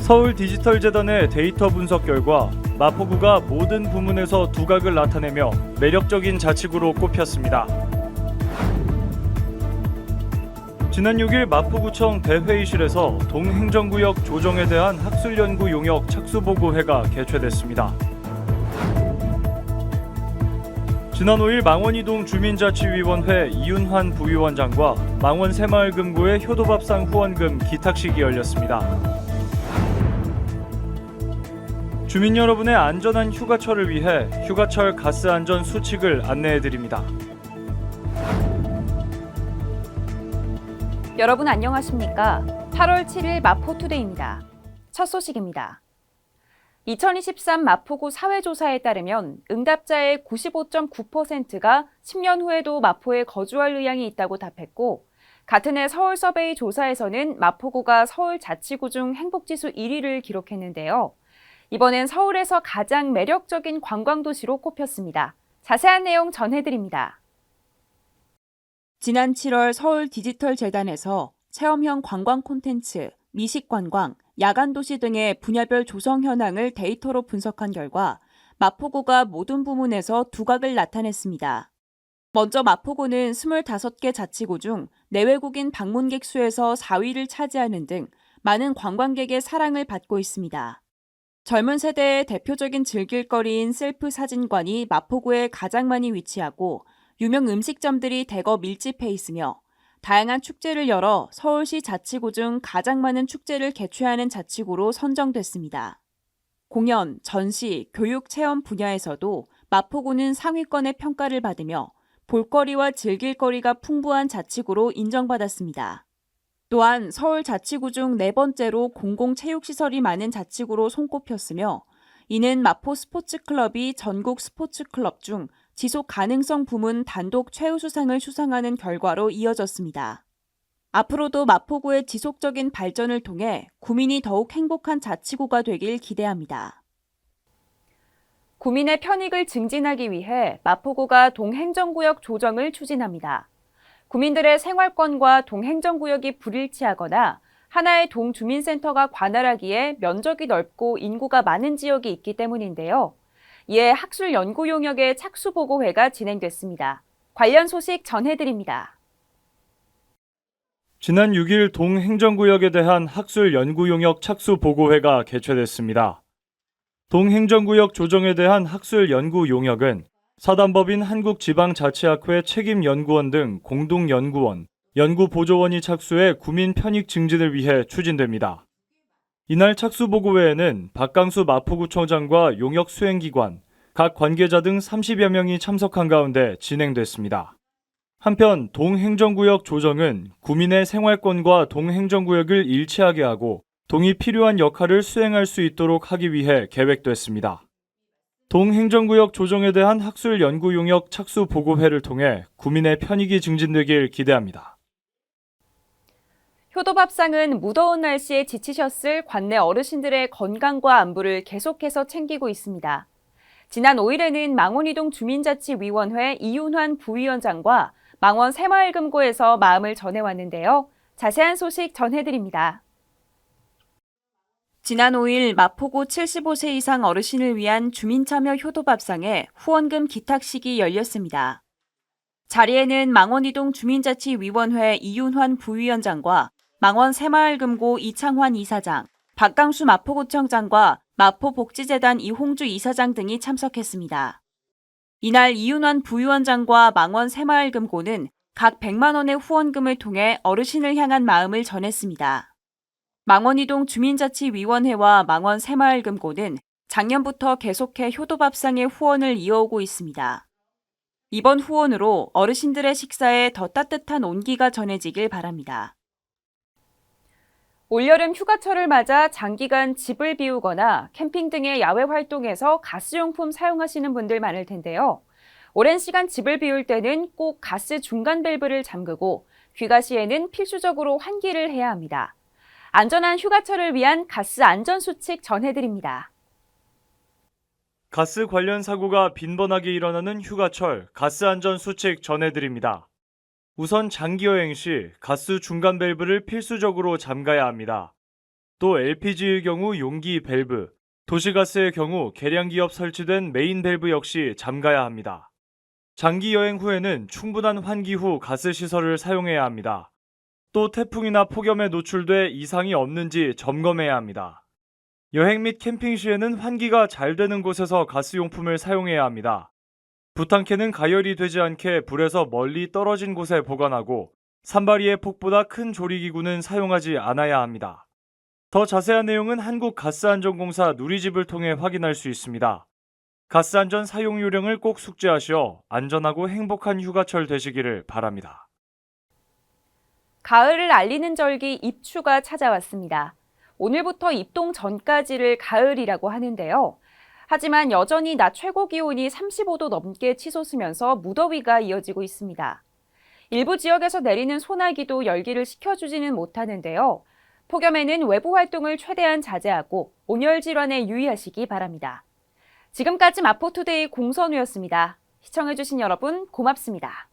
서울디지털재단의 데이터 분석 결과 마포구가 모든 부문에서 두각을 나타내며 매력적인 자치구로 꼽혔습니다. 지난 6일 마포구청 대회의실에서 동행정구역 조정에 대한 학술연구 용역 착수보고회가 개최됐습니다. 지난 5일 망원이동 주민자치위원회 이윤환 부위원장과 망원 새마을금고의 효도밥상 후원금 기탁식이 열렸습니다. 주민 여러분의 안전한 휴가철을 위해 휴가철 가스 안전 수칙을 안내해드립니다. 여러분 안녕하십니까? 8월 7일 마포투데이입니다. 첫 소식입니다. 2023 마포구 사회조사에 따르면 응답자의 95.9%가 10년 후에도 마포에 거주할 의향이 있다고 답했고, 같은 해 서울서베이 조사에서는 마포구가 서울 자치구 중 행복지수 1위를 기록했는데요. 이번엔 서울에서 가장 매력적인 관광도시로 꼽혔습니다. 자세한 내용 전해드립니다. 지난 7월 서울디지털재단에서 체험형 관광 콘텐츠, 미식관광, 야간도시 등의 분야별 조성 현황을 데이터로 분석한 결과 마포구가 모든 부문에서 두각을 나타냈습니다. 먼저 마포구는 25개 자치구 중 내외국인 방문객 수에서 4위를 차지하는 등 많은 관광객의 사랑을 받고 있습니다. 젊은 세대의 대표적인 즐길거리인 셀프 사진관이 마포구에 가장 많이 위치하고 유명 음식점들이 대거 밀집해 있으며 다양한 축제를 열어 서울시 자치구 중 가장 많은 축제를 개최하는 자치구로 선정됐습니다. 공연, 전시, 교육 체험 분야에서도 마포구는 상위권의 평가를 받으며 볼거리와 즐길거리가 풍부한 자치구로 인정받았습니다. 또한 서울 자치구 중 네 번째로 공공체육시설이 많은 자치구로 손꼽혔으며, 이는 마포 스포츠클럽이 전국 스포츠클럽 중 지속 가능성 부문 단독 최우수상을 수상하는 결과로 이어졌습니다. 앞으로도 마포구의 지속적인 발전을 통해 구민이 더욱 행복한 자치구가 되길 기대합니다. 구민의 편익을 증진하기 위해 마포구가 동행정구역 조정을 추진합니다. 구민들의 생활권과 동행정구역이 불일치하거나 하나의 동주민센터가 관할하기에 면적이 넓고 인구가 많은 지역이 있기 때문인데요. 이에 학술 연구 용역의 착수 보고회가 진행됐습니다. 관련 소식 전해드립니다. 지난 6일 동행정구역에 대한 학술 연구 용역 착수 보고회가 개최됐습니다. 동행정구역 조정에 대한 학술 연구 용역은 사단법인 한국지방자치학회 책임연구원 등 공동연구원, 연구보조원이 착수해 구민 편익 증진을 위해 추진됩니다. 이날 착수보고회에는 박강수 마포구청장과 용역 수행기관, 각 관계자 등 30여 명이 참석한 가운데 진행됐습니다. 한편 동행정구역 조정은 구민의 생활권과 동행정구역을 일치하게 하고 동이 필요한 역할을 수행할 수 있도록 하기 위해 계획됐습니다. 동행정구역 조정에 대한 학술 연구 용역 착수 보고회를 통해 구민의 편익이 증진되길 기대합니다. 효도밥상은 무더운 날씨에 지치셨을 관내 어르신들의 건강과 안부를 계속해서 챙기고 있습니다. 지난 5일에는 망원이동 주민자치위원회 이윤환 부위원장과 망원 새마을금고에서 마음을 전해왔는데요. 자세한 소식 전해드립니다. 지난 5일 마포구 75세 이상 어르신을 위한 주민참여 효도밥상에 후원금 기탁식이 열렸습니다. 자리에는 망원이동 주민자치위원회 이윤환 부위원장과 망원 새마을금고 이창환 이사장, 박강수 마포구청장과 마포복지재단 이홍주 이사장 등이 참석했습니다. 이날 이윤환 부위원장과 망원 새마을금고는 각 100만 원의 후원금을 통해 어르신을 향한 마음을 전했습니다. 망원이동 주민자치위원회와 망원 새마을금고는 작년부터 계속해 효도밥상의 후원을 이어오고 있습니다. 이번 후원으로 어르신들의 식사에 더 따뜻한 온기가 전해지길 바랍니다. 올여름 휴가철을 맞아 장기간 집을 비우거나 캠핑 등의 야외 활동에서 가스용품 사용하시는 분들 많을 텐데요. 오랜 시간 집을 비울 때는 꼭 가스 중간 밸브를 잠그고 귀가 시에는 필수적으로 환기를 해야 합니다. 안전한 휴가철을 위한 가스 안전 수칙 전해드립니다. 가스 관련 사고가 빈번하게 일어나는 휴가철 가스 안전 수칙 전해드립니다. 우선 장기 여행 시 가스 중간 밸브를 필수적으로 잠가야 합니다. 또 LPG의 경우 용기 밸브, 도시가스의 경우 계량기업 설치된 메인 밸브 역시 잠가야 합니다. 장기 여행 후에는 충분한 환기 후 가스 시설을 사용해야 합니다. 또 태풍이나 폭염에 노출돼 이상이 없는지 점검해야 합니다. 여행 및 캠핑 시에는 환기가 잘 되는 곳에서 가스용품을 사용해야 합니다. 부탄캔은 가열이 되지 않게 불에서 멀리 떨어진 곳에 보관하고 산발이의 폭보다 큰 조리기구는 사용하지 않아야 합니다. 더 자세한 내용은 한국가스안전공사 누리집을 통해 확인할 수 있습니다. 가스안전 사용 요령을 꼭 숙지하시어 안전하고 행복한 휴가철 되시기를 바랍니다. 가을을 알리는 절기 입추가 찾아왔습니다. 오늘부터 입동 전까지를 가을이라고 하는데요. 하지만 여전히 낮 최고 기온이 35도 넘게 치솟으면서 무더위가 이어지고 있습니다. 일부 지역에서 내리는 소나기도 열기를 식혀주지는 못하는데요. 폭염에는 외부 활동을 최대한 자제하고 온열 질환에 유의하시기 바랍니다. 지금까지 마포투데이 공선우였습니다. 시청해주신 여러분 고맙습니다.